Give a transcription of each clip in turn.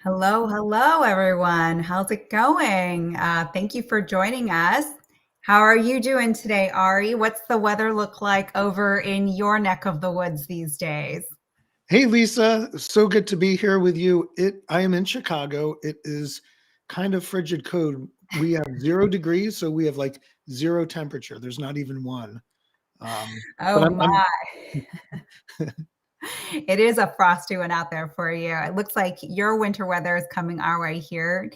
Hello, hello, everyone. How's it going? Thank you for joining us. How are you doing today, Ari? What's the weather look like over in your neck of the woods these days? Hey Lisa, so good to be here with you. I am in Chicago. It is kind of frigid cold. We have 0 degrees, so we have like zero temperature. There's not even one. But Oh I'm my, it is a frosty one out there for you. It looks like your winter weather is coming our way here.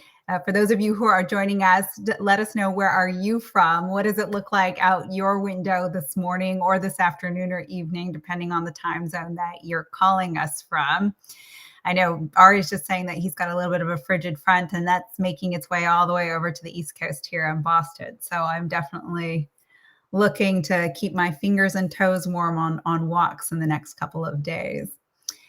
For those of you who are joining us, let us know, where are you from? What does it look like out your window this morning or this afternoon or evening, depending on the time zone that you're calling us from? I know Ari's just saying that he's got a little bit of a frigid front, and that's making its way all the way over to the East Coast here in Boston. So I'm definitely looking to keep my fingers and toes warm on walks in the next couple of days.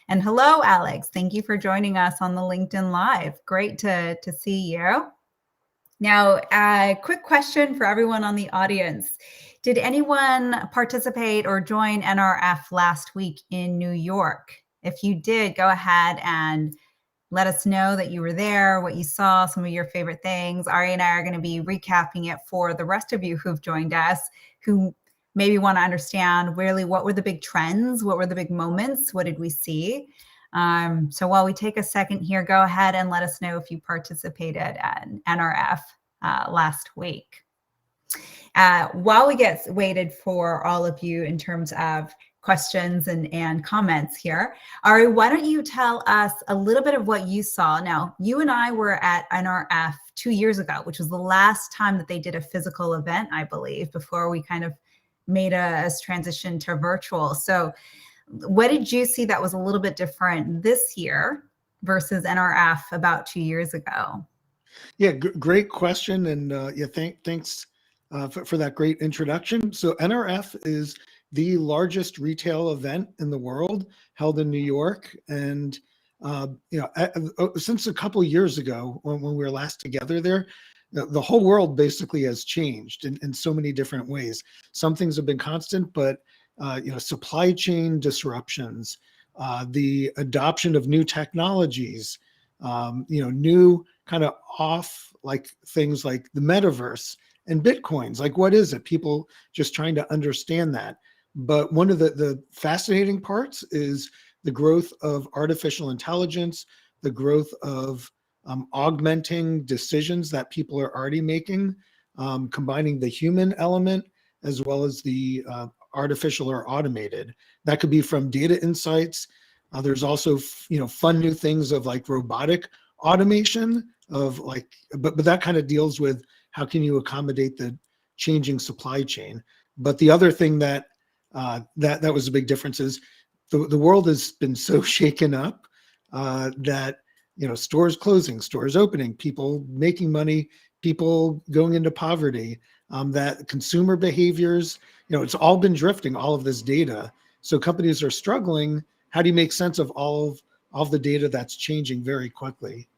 And hello, Alex. Thank you for joining us on the LinkedIn Live. Great to see you. Now, a quick question for everyone on the audience. Did anyone participate or join NRF last week in New York? If you did, go ahead and let us know that you were there, what you saw, some of your favorite things. Ari and I are going to be recapping it for the rest of you who've joined us, who maybe want to understand really what were the big trends, what were the big moments, what did we see. So while we take a second here, go ahead and let us know if you participated at NRF last week. While we get waited for all of you in terms of questions and comments here, Ari, why don't you tell us a little bit of what you saw? Now, you and I were at NRF 2 years ago, which was the last time that they did a physical event, I believe, before we kind of made a transition to virtual. So what did you see that was a little bit different this year versus NRF about 2 years ago? Yeah, great question, and yeah, thanks for that great introduction. So NRF is the largest retail event in the world, held in New York, and since a couple years ago when we were last together there, the whole world basically has changed in so many different ways. Some things have been constant, but supply chain disruptions, the adoption of new technologies, new kind of off like things like the metaverse and bitcoins. Like, what is it? People just trying to understand that. But one of the fascinating parts is the growth of artificial intelligence, the growth of augmenting decisions that people are already making, combining the human element as well as the artificial or automated. That could be from data insights. There's also, fun new things of like robotic automation of like, but that kind of deals with how can you accommodate the changing supply chain. But the other thing that was a big difference is the world has been so shaken up that stores closing, stores opening, people making money, people going into poverty, that consumer behaviors, it's all been drifting, all of this data. So companies are struggling. How do you make sense of all of the data that's changing very quickly?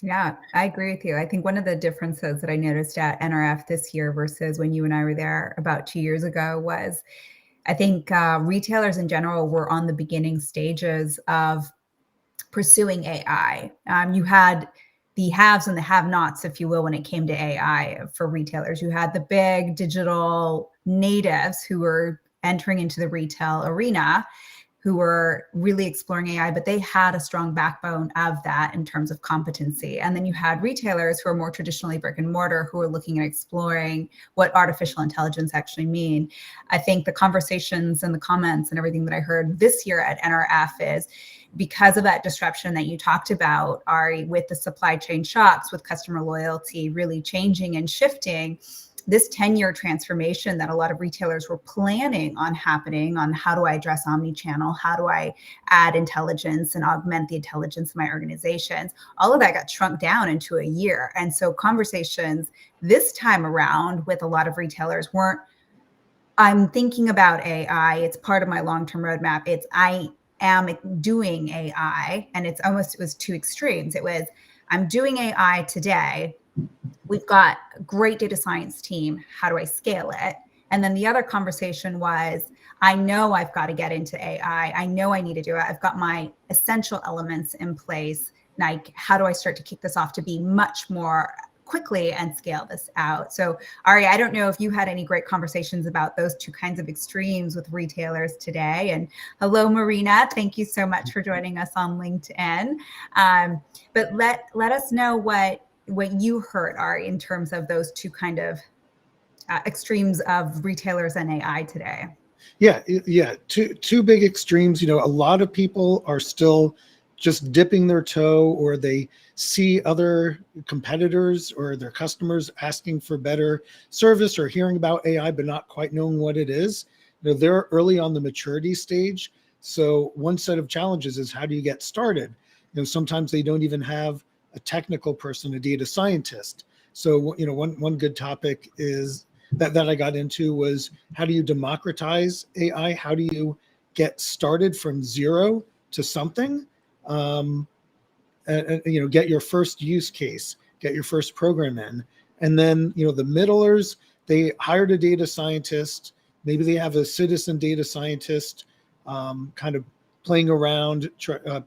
Yeah, I agree with you. I think one of the differences that I noticed at NRF this year versus when you and I were there about 2 years ago was, I think retailers in general were on the beginning stages of pursuing AI. You had the haves and the have-nots, if you will, when it came to AI for retailers. You had the big digital natives who were entering into the retail arena, who were really exploring AI, but they had a strong backbone of that in terms of competency. And then you had retailers who are more traditionally brick and mortar, who are looking at exploring what artificial intelligence actually mean. I think the conversations and the comments and everything that I heard this year at NRF is, because of that disruption that you talked about, Ari, with the supply chain shocks, with customer loyalty really changing and shifting, this 10-year transformation that a lot of retailers were planning on happening on how do I address omni-channel, how do I add intelligence and augment the intelligence of my organizations, all of that got shrunk down into a year. And so conversations this time around with a lot of retailers weren't, I'm thinking about AI, it's part of my long-term roadmap. It's I am doing AI, and it was two extremes. It was, I'm doing AI today. We've got a great data science team. How do I scale it? And then the other conversation was, I know I've got to get into AI. I know I need to do it. I've got my essential elements in place. like, how do I start to kick this off to be much more quickly and scale this out? So Ari, I don't know if you had any great conversations about those two kinds of extremes with retailers today. And hello, Marina. Thank you so much for joining us on LinkedIn. But let us know what you heard, Ari, in terms of those two kind of extremes of retailers and AI today. Yeah, two big extremes. A lot of people are still just dipping their toe, or they see other competitors or their customers asking for better service or hearing about AI but not quite knowing what it is. They're early on the maturity stage. So one set of challenges is, how do you get started? Sometimes they don't even have a technical person, a data scientist. So one good topic is that I got into was, how do you democratize AI? How do you get started from zero to something? And get your first use case, get your first program in. And then, the middlers, they hired a data scientist. Maybe they have a citizen data scientist kind of playing around,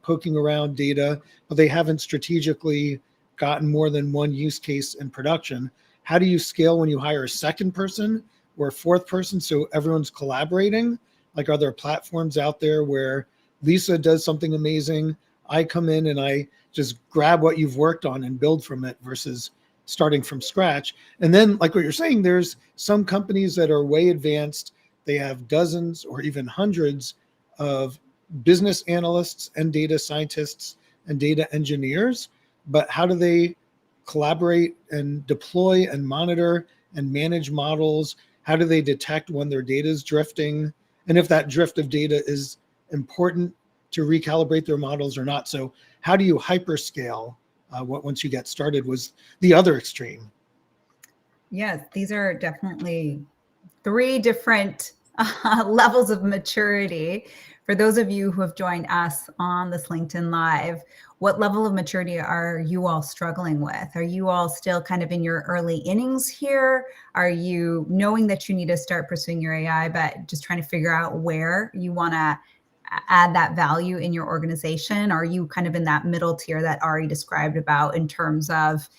poking around data, but they haven't strategically gotten more than one use case in production. How do you scale when you hire a second person or a fourth person so everyone's collaborating? Like, are there platforms out there where Lisa does something amazing, I come in and I just grab what you've worked on and build from it, versus starting from scratch? And then, like what you're saying, there's some companies that are way advanced. They have dozens or even hundreds of business analysts and data scientists and data engineers. But how do they collaborate and deploy and monitor and manage models? How do they detect when their data is drifting? And if that drift of data is important to recalibrate their models or not? So how do you hyperscale once you get started, was the other extreme. Yes, these are definitely three different levels of maturity. For those of you who have joined us on this LinkedIn Live, what level of maturity are you all struggling with? Are you all still kind of in your early innings here? Are you knowing that you need to start pursuing your AI, but just trying to figure out where you want to add that value in your organization? Are you kind of in that middle tier that Ari described about, in terms of,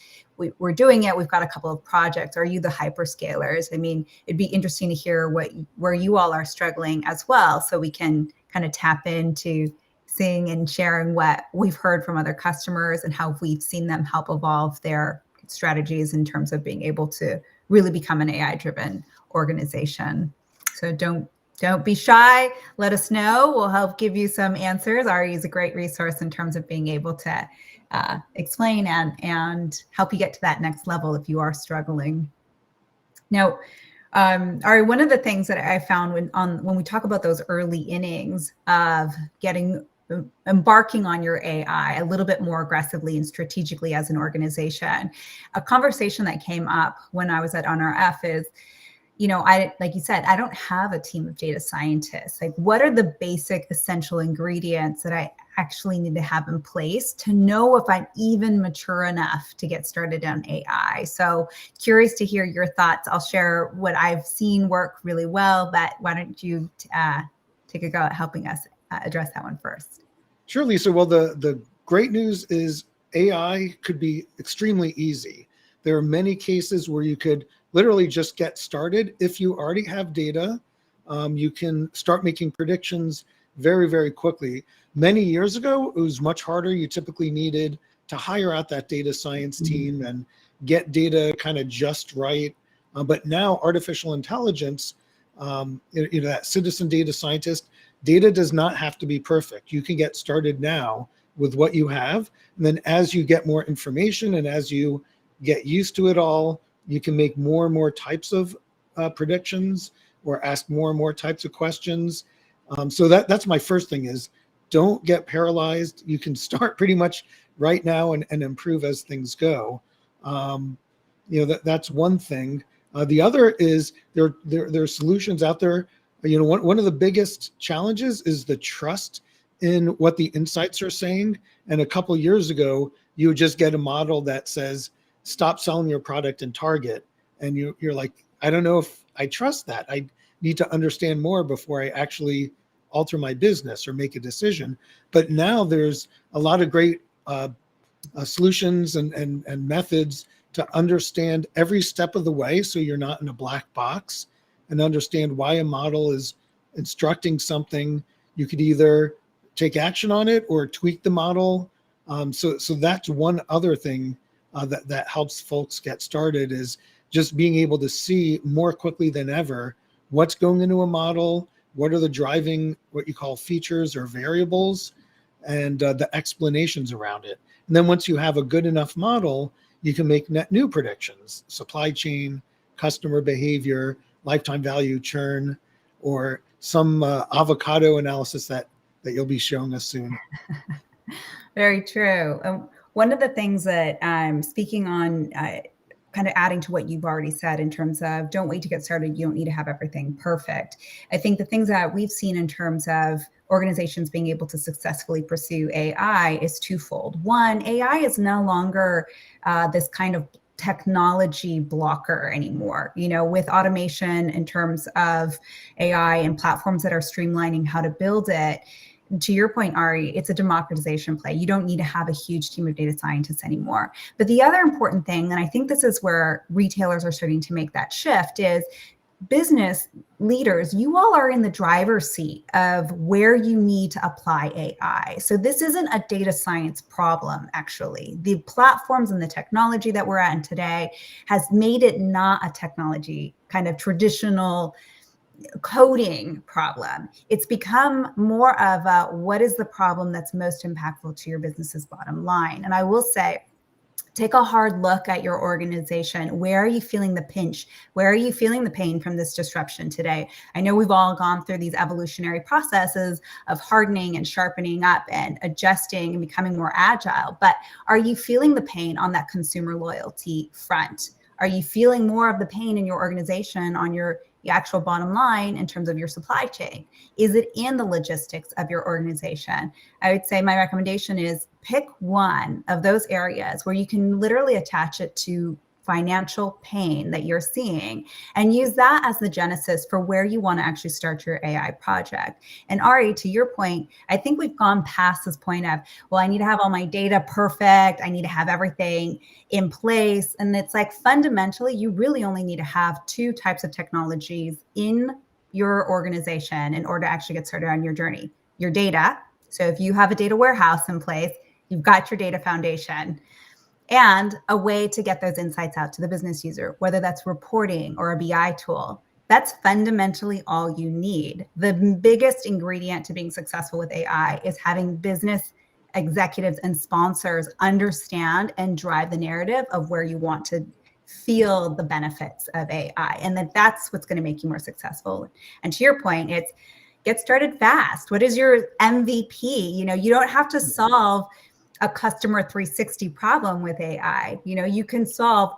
we're doing it, we've got a couple of projects? Are you the hyperscalers? I mean, it'd be interesting to hear where you all are struggling as well, so we can kind of tap into seeing and sharing what we've heard from other customers and how we've seen them help evolve their strategies in terms of being able to really become an AI-driven organization. So don't be shy. Let us know. We'll help give you some answers. Ari is a great resource in terms of being able to explain and help you get to that next level if you are struggling. Now, Ari, one of the things that I found when we talk about those early innings of embarking on your AI a little bit more aggressively and strategically as an organization, a conversation that came up when I was at NRF is, like you said, I don't have a team of data scientists. Like, what are the basic essential ingredients that I actually need to have in place to know if I'm even mature enough to get started on AI? So curious to hear your thoughts. I'll share what I've seen work really well, but why don't you take a go at helping us address that one first? Sure, Lisa. Well, the great news is AI could be extremely easy. There are many cases where you could literally just get started. If you already have data, you can start making predictions very, very quickly. Many years ago, it was much harder. You typically needed to hire out that data science team and get data kind of just right. But now artificial intelligence, that citizen data scientist, data does not have to be perfect. You can get started now with what you have. And then as you get more information and as you get used to it all, you can make more and more types of predictions or ask more and more types of questions. So that's my first thing, is don't get paralyzed. You can start pretty much right now and improve as things go. That's one thing. The other is there are solutions out there. One of the biggest challenges is the trust in what the insights are saying. And a couple of years ago, you would just get a model that says, stop selling your product in Target. And you're like, I don't know if I trust that. I need to understand more before I actually alter my business or make a decision. But now there's a lot of great solutions and methods to understand every step of the way, so you're not in a black box, and understand why a model is instructing something. You could either take action on it or tweak the model. So that's one other thing that helps folks get started, is just being able to see more quickly than ever what's going into a model, what are the driving, what you call features or variables, and the explanations around it. And then once you have a good enough model, you can make net new predictions: supply chain, customer behavior, lifetime value, churn, or some avocado analysis that you'll be showing us soon. Very true. One of the things that I'm speaking on, kind of adding to what you've already said in terms of don't wait to get started. You don't need to have everything perfect. I think the things that we've seen in terms of organizations being able to successfully pursue AI is twofold. One, AI is no longer this kind of technology blocker anymore. With automation in terms of AI and platforms that are streamlining how to build it, to your point, Ari, it's a democratization play. You don't need to have a huge team of data scientists anymore. But the other important thing, and I think this is where retailers are starting to make that shift, is business leaders, you all are in the driver's seat of where you need to apply AI. So this isn't a data science problem, actually. The platforms and the technology that we're at in today has made it not a technology kind of traditional coding problem. It's become more of a, what is the problem that's most impactful to your business's bottom line? And I will say, take a hard look at your organization. Where are you feeling the pinch? Where are you feeling the pain from this disruption today? I know we've all gone through these evolutionary processes of hardening and sharpening up and adjusting and becoming more agile, but are you feeling the pain on that consumer loyalty front? Are you feeling more of the pain in your organization on your actual bottom line in terms of your supply chain? Is it in the logistics of your organization? I would say my recommendation is pick one of those areas where you can literally attach it to financial pain that you're seeing and use that as the genesis for where you want to actually start your AI project. And Ari, to your point, I think we've gone past this point of, well, I need to have all my data perfect. I need to have everything in place. And it's like, fundamentally, you really only need to have two types of technologies in your organization in order to actually get started on your journey. Your data. So if you have a data warehouse in place, you've got your data foundation, and a way to get those insights out to the business user, whether that's reporting or a BI tool. That's fundamentally all you need. The biggest ingredient to being successful with AI is having business executives and sponsors understand and drive the narrative of where you want to feel the benefits of AI. And that's what's going to make you more successful. And to your point, it's get started fast. What is your MVP? You don't have to solve a customer 360 problem with AI. You can solve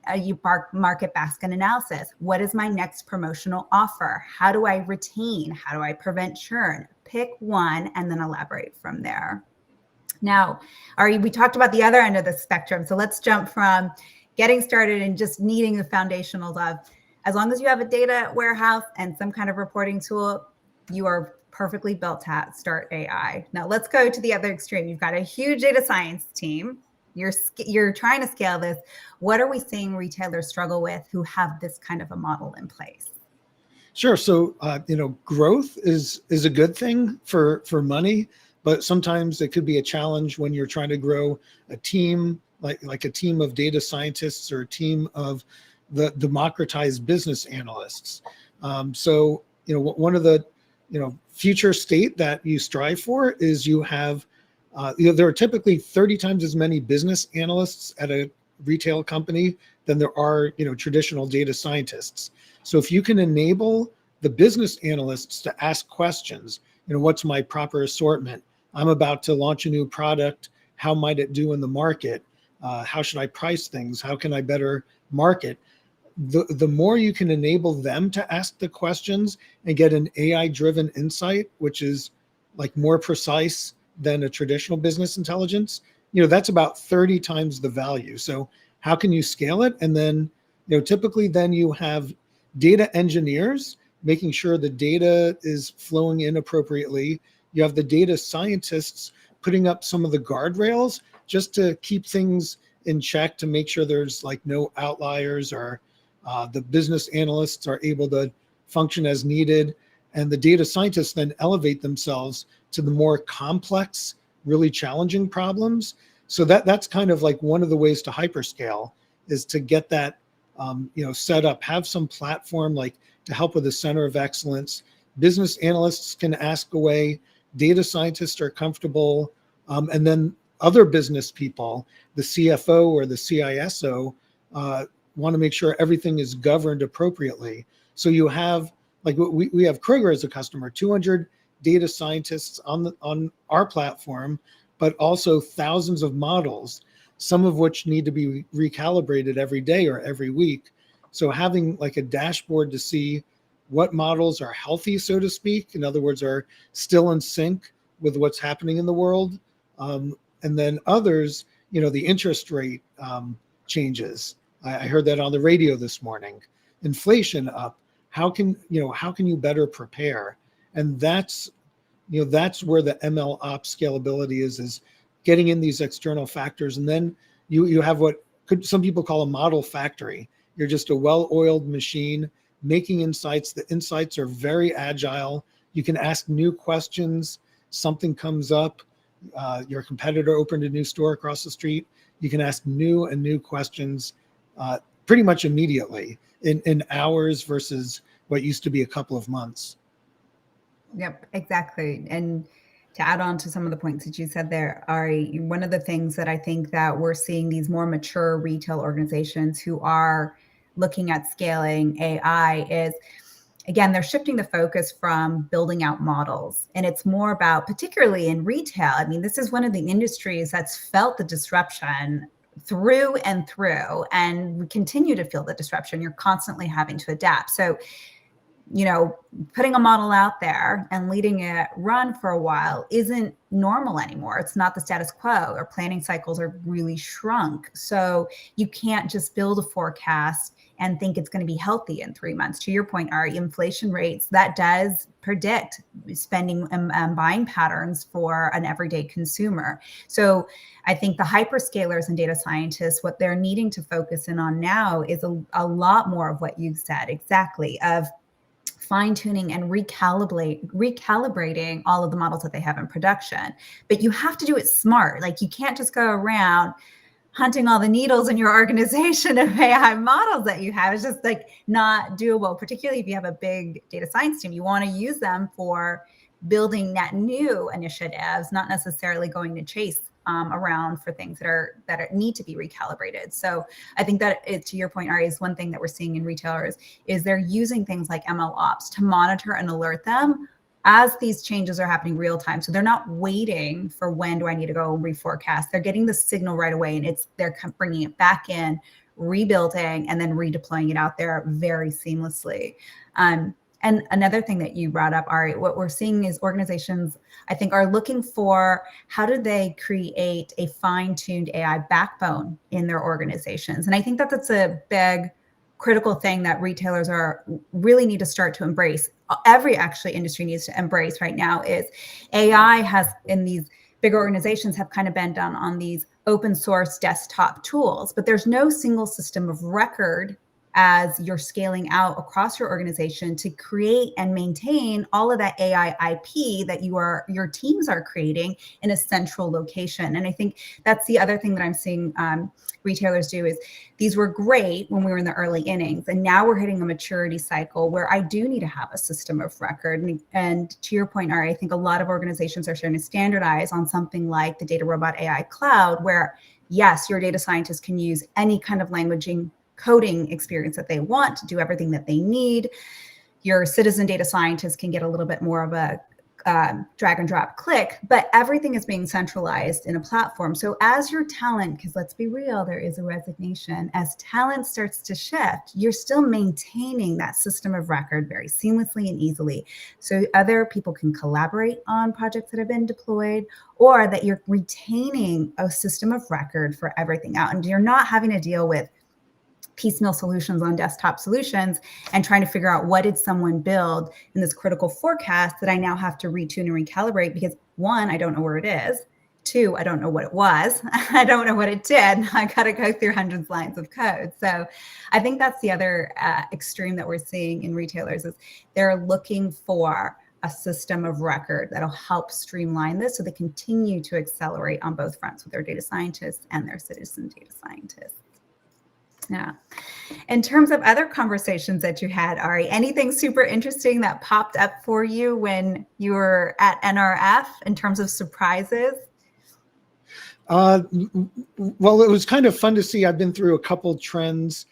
a market basket analysis. What is my next promotional offer? How do I retain? How do I prevent churn? Pick one and then elaborate from there. Now, Ari, we talked about the other end of the spectrum. So let's jump from getting started and just needing the foundationals of, as long as you have a data warehouse and some kind of reporting tool, you are perfectly built to start AI. Now let's go to the other extreme. You've got a huge data science team. You're trying to scale this. What are we seeing retailers struggle with who have this kind of a model in place? Sure. So growth is a good thing for money, but sometimes it could be a challenge when you're trying to grow a team, like a team of data scientists or a team of the democratized business analysts. So one of the future state that you strive for is you have, there are typically 30 times as many business analysts at a retail company than there are, traditional data scientists. So if you can enable the business analysts to ask questions, what's my proper assortment? I'm about to launch a new product. How might it do in the market? How should I price things? How can I better market? The more you can enable them to ask the questions and get an AI-driven insight, which is like more precise than a traditional business intelligence, that's about 30 times the value. So how can you scale it? And then, typically then you have data engineers making sure the data is flowing in appropriately. You have the data scientists putting up some of the guardrails just to keep things in check, to make sure there's like no outliers, or the business analysts are able to function as needed. And the data scientists then elevate themselves to the more complex, really challenging problems. So that's kind of like one of the ways to hyperscale, is to get that set up, have some platform like to help with the center of excellence. Business analysts can ask away, data scientists are comfortable, and then other business people, the CFO or the CISO, want to make sure everything is governed appropriately. So you have, like, we have Kroger as a customer, 200 data scientists on our platform, but also thousands of models, some of which need to be recalibrated every day or every week. So having like a dashboard to see what models are healthy, so to speak, in other words, are still in sync with what's happening in the world. And then others, the interest rate changes. I heard that on the radio this morning. Inflation up. How can you better prepare? And that's where the ML ops scalability is getting in these external factors. And then you have what some people call a model factory. You're just a well-oiled machine making insights. The insights are very agile. You can ask new questions. Something comes up. Your competitor opened a new store across the street. You can ask new questions pretty much immediately in hours versus what used to be a couple of months. Yep, exactly. And to add on to some of the points that you said there, Ari, one of the things that I think that we're seeing these more mature retail organizations who are looking at scaling AI is, again, they're shifting the focus from building out models. And it's more about, particularly in retail, I mean, this is one of the industries that's felt the disruption through and through, and we continue to feel the disruption. You're constantly having to adapt. So putting a model out there and letting it run for a while isn't normal anymore. It's not the status quo. Our planning cycles are really shrunk. So you can't just build a forecast and think it's going to be healthy in 3 months. To your point, Ari, inflation rates, that does predict spending and buying patterns for an everyday consumer. So I think the hyperscalers and data scientists, what they're needing to focus in on now is a lot more of what you've said, exactly, of fine-tuning and recalibrating all of the models that they have in production. But you have to do it smart. Like, you can't just go around hunting all the needles in your organization of AI models that you have. It's just like not doable, particularly if you have a big data science team. You want to use them for building net new initiatives, not necessarily going to chase around for things that need to be recalibrated. So I think that to your point, Ari, is one thing that we're seeing in retailers is they're using things like ML ops to monitor and alert them as these changes are happening real time. So they're not waiting for when do I need to go and reforecast. They're getting the signal right away, and they're bringing it back in, rebuilding, and then redeploying it out there very seamlessly. And another thing that you brought up, Ari, what we're seeing is organizations, I think, are looking for how do they create a fine-tuned AI backbone in their organizations. And I think that that's a big critical thing that retailers really need to start to embrace. Every actually industry needs to embrace right now is AI has, in these big organizations, have kind of been done on these open source desktop tools, but there's no single system of record as you're scaling out across your organization to create and maintain all of that AI IP that your teams are creating in a central location. And I think that's the other thing that I'm seeing retailers do is these were great when we were in the early innings, and now we're hitting a maturity cycle where I do need to have a system of record. And to your point, Ari, I think a lot of organizations are starting to standardize on something like the Data Robot AI Cloud, where yes, your data scientists can use any kind of languaging coding experience that they want to do everything that they need. Your citizen data scientists can get a little bit more of a drag and drop click, but everything is being centralized in a platform. So as your talent, because let's be real, there is a resignation, as talent starts to shift, you're still maintaining that system of record very seamlessly and easily. So other people can collaborate on projects that have been deployed, or that you're retaining a system of record for everything out. And you're not having to deal with piecemeal solutions on desktop solutions and trying to figure out what did someone build in this critical forecast that I now have to retune and recalibrate because one, I don't know where it is. Two, I don't know what it was. I don't know what it did. I got to go through hundreds of lines of code. So I think that's the other extreme that we're seeing in retailers is they're looking for a system of record that'll help streamline this so they continue to accelerate on both fronts with their data scientists and their citizen data scientists. Yeah. In terms of other conversations that you had, Ari, anything super interesting that popped up for you when you were at NRF in terms of surprises? Well, it was kind of fun to see. I've been through a couple trends,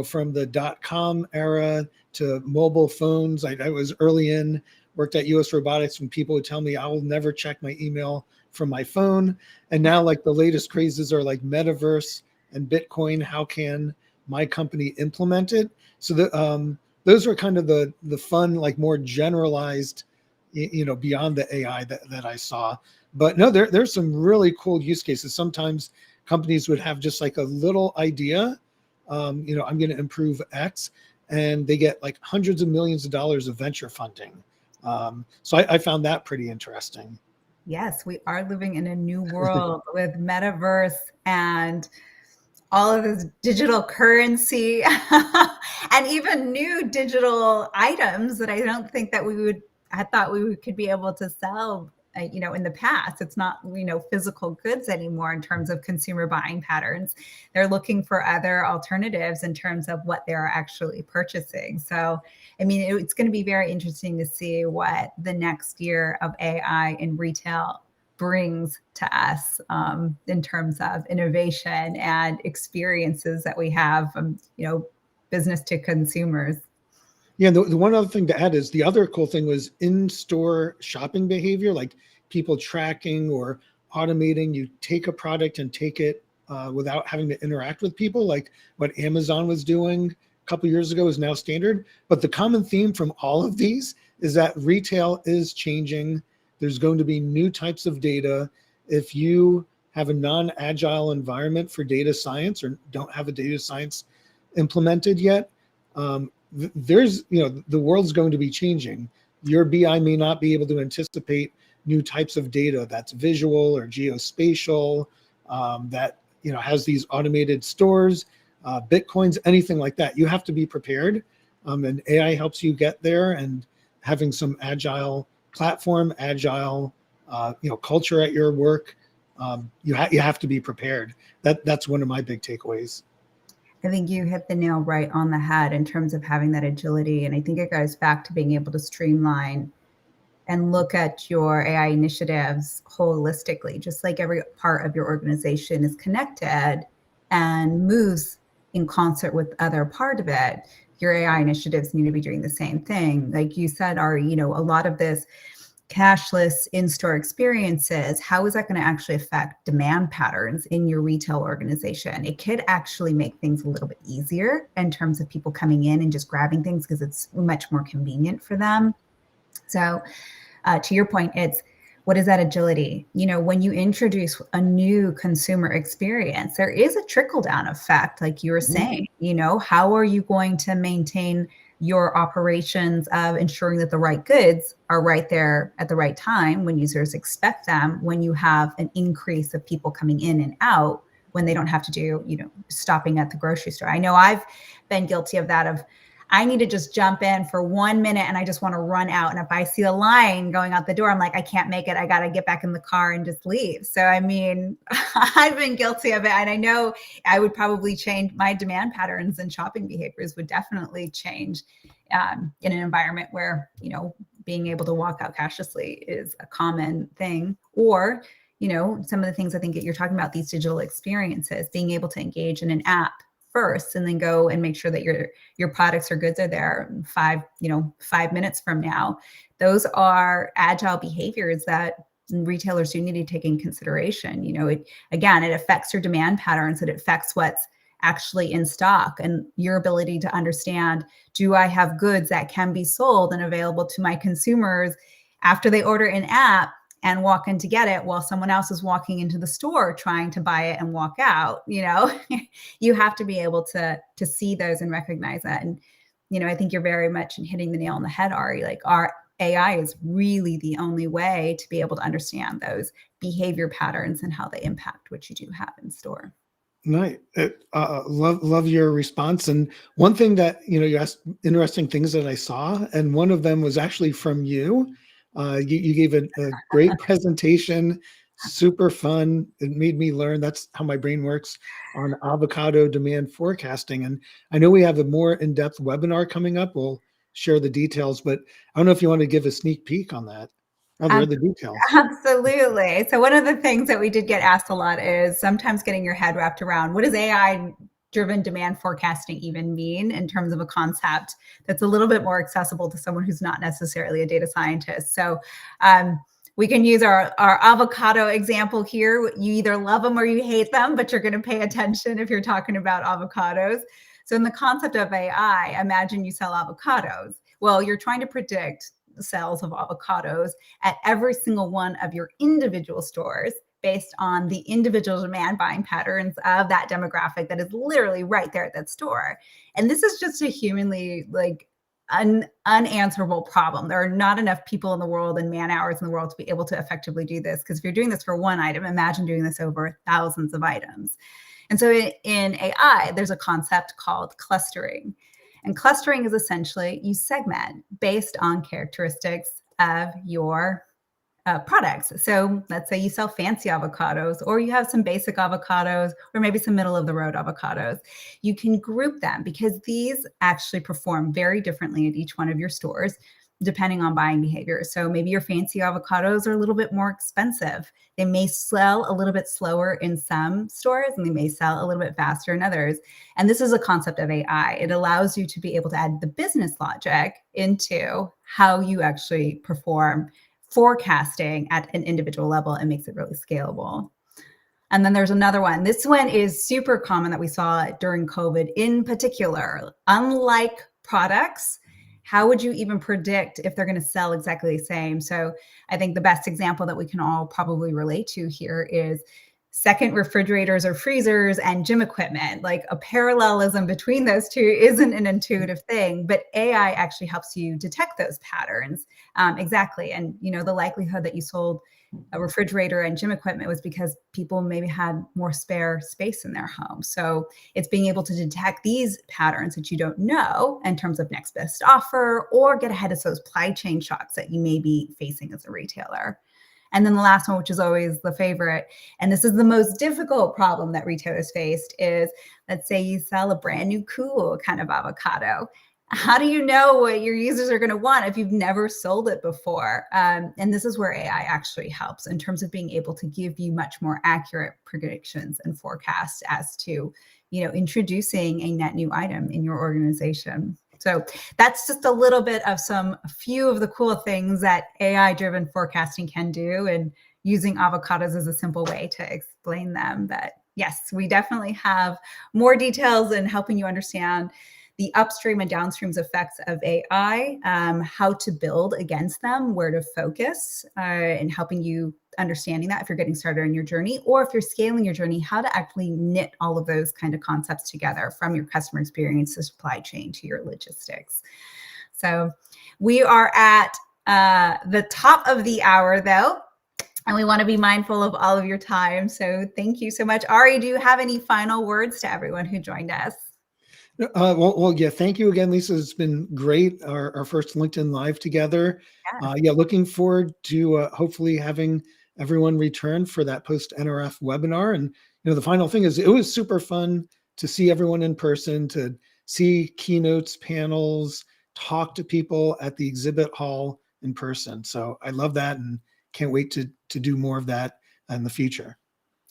from the .com era to mobile phones. I was early in, worked at US Robotics when people would tell me I will never check my email from my phone. And now like the latest crazes are like metaverse and Bitcoin. How can my company implement it? So those were kind of the fun, like more generalized, beyond the AI that I saw. But no, there's some really cool use cases. Sometimes companies would have just like a little idea, I'm going to improve X, and they get like hundreds of millions of dollars of venture funding. So I found that pretty interesting. Yes, we are living in a new world with metaverse and all of this digital currency and even new digital items that I don't think that I thought we could be able to sell, in the past. It's not, physical goods anymore in terms of consumer buying patterns. They're looking for other alternatives in terms of what they're actually purchasing. So, I mean, it's going to be very interesting to see what the next year of AI in retail brings to us in terms of innovation and experiences that we have from, business to consumers. Yeah, the one other thing to add is the other cool thing was in-store shopping behavior, like people tracking or automating. You take a product and take it without having to interact with people, like what Amazon was doing a couple years ago is now standard. But the common theme from all of these is that retail is changing. There's going to be new types of data. If you have a non-agile environment for data science or don't have a data science implemented yet, there's, the world's going to be changing. Your BI may not be able to anticipate new types of data that's visual or geospatial, that, has these automated stores, Bitcoins, anything like that. You have to be prepared. And AI helps you get there, and having some agile platform, agile, culture at your work, you have to be prepared. That's one of my big takeaways. I think you hit the nail right on the head in terms of having that agility. And I think it goes back to being able to streamline and look at your AI initiatives holistically, just like every part of your organization is connected and moves in concert with other part of it. Your AI initiatives need to be doing the same thing. Like you said, Ari, a lot of this cashless in-store experiences, how is that going to actually affect demand patterns in your retail organization? It could actually make things a little bit easier in terms of people coming in and just grabbing things because it's much more convenient for them. So to your point, it's what is that agility? When you introduce a new consumer experience, there is a trickle-down effect, like you were saying. How are you going to maintain your operations of ensuring that the right goods are right there at the right time when users expect them, when you have an increase of people coming in and out, when they don't have to do, stopping at the grocery store. I know I've been guilty of that, of I need to just jump in for 1 minute and I just want to run out. And if I see a line going out the door, I'm like, I can't make it. I got to get back in the car and just leave. So, I mean, I've been guilty of it. And I know I would probably change my demand patterns, and shopping behaviors would definitely change in an environment where, being able to walk out cashlessly is a common thing. Or, some of the things I think that you're talking about, these digital experiences, being able to engage in an app first and then go and make sure that your products or goods are there 5 minutes from now. Those are agile behaviors that retailers do need to take in consideration. It affects your demand patterns, it affects what's actually in stock and your ability to understand, do I have goods that can be sold and available to my consumers after they order an app and walk in to get it while someone else is walking into the store trying to buy it and walk out. You have to be able to see those and recognize that. And, I think you're very much hitting the nail on the head, Ari. Like AI is really the only way to be able to understand those behavior patterns and how they impact what you do have in store. Right. Love your response. And one thing that, you asked interesting things that I saw, and one of them was actually from you. You gave a great presentation, super fun. It made me learn. That's how my brain works, on avocado demand forecasting. And I know we have a more in-depth webinar coming up. We'll share the details, but I don't know if you want to give a sneak peek on that. Oh, there are the details. Absolutely. So one of the things that we did get asked a lot is sometimes getting your head wrapped around, what does AI driven demand forecasting even mean in terms of a concept that's a little bit more accessible to someone who's not necessarily a data scientist. So we can use our avocado example here. You either love them or you hate them, but you're going to pay attention if you're talking about avocados. So in the concept of AI, imagine you sell avocados. Well, you're trying to predict the sales of avocados at every single one of your individual stores based on the individual demand buying patterns of that demographic that is literally right there at that store. And this is just a humanly unanswerable problem. There are not enough people in the world and man hours in the world to be able to effectively do this. Because if you're doing this for one item, imagine doing this over thousands of items. And so in AI, there's a concept called clustering. And clustering is essentially you segment based on characteristics of your products. So let's say you sell fancy avocados, or you have some basic avocados, or maybe some middle of the road avocados. You can group them because these actually perform very differently at each one of your stores, depending on buying behavior. So maybe your fancy avocados are a little bit more expensive. They may sell a little bit slower in some stores, and they may sell a little bit faster in others. And this is a concept of AI. It allows you to be able to add the business logic into how you actually perform forecasting at an individual level, and makes it really scalable. And then there's another one. This one is super common that we saw during COVID in particular. Unlike products, how would you even predict if they're going to sell exactly the same? So I think the best example that we can all probably relate to here is second refrigerators or freezers and gym equipment. Like, a parallelism between those two isn't an intuitive thing, but AI actually helps you detect those patterns. Exactly. And, the likelihood that you sold a refrigerator and gym equipment was because people maybe had more spare space in their home. So it's being able to detect these patterns that you don't know in terms of next best offer, or get ahead of those supply chain shocks that you may be facing as a retailer. And then the last one, which is always the favorite, and this is the most difficult problem that retailers faced, is let's say you sell a brand new cool kind of avocado. How do you know what your users are going to want if you've never sold it before? And this is where AI actually helps in terms of being able to give you much more accurate predictions and forecasts as to, introducing a net new item in your organization. So that's just a little bit of a few of the cool things that AI-driven forecasting can do, and using avocados as a simple way to explain them. But yes, we definitely have more details in helping you understand the upstream and downstream effects of AI, how to build against them, where to focus, and helping you understanding that if you're getting started on your journey, or if you're scaling your journey, how to actually knit all of those kind of concepts together, from your customer experience to supply chain to your logistics. So we are at the top of the hour, though, and we want to be mindful of all of your time. So thank you so much. Ari, do you have any final words to everyone who joined us? Well, yeah, thank you again, Lisa. It's been great. Our first LinkedIn Live together. Yeah. Looking forward to hopefully having everyone return for that post NRF webinar. And, the final thing is, it was super fun to see everyone in person, to see keynotes, panels, talk to people at the exhibit hall in person. So I love that, and can't wait to do more of that in the future.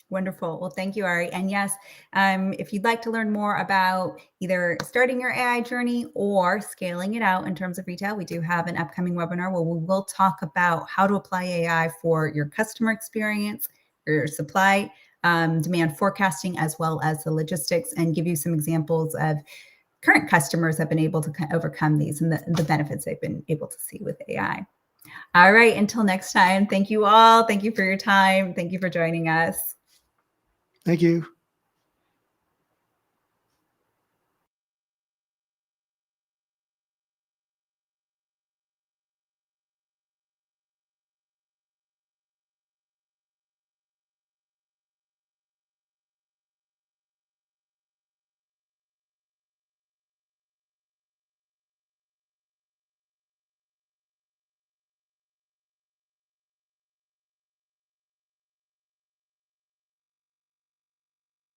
Wonderful. Well, thank you, Ari. And yes, if you'd like to learn more about either starting your AI journey or scaling it out in terms of retail, we do have an upcoming webinar where we will talk about how to apply AI for your customer experience, your supply, demand forecasting, as well as the logistics, and give you some examples of current customers that have been able to overcome these and the benefits they've been able to see with AI. All right. Until next time, thank you all. Thank you for your time. Thank you for joining us. Thank you.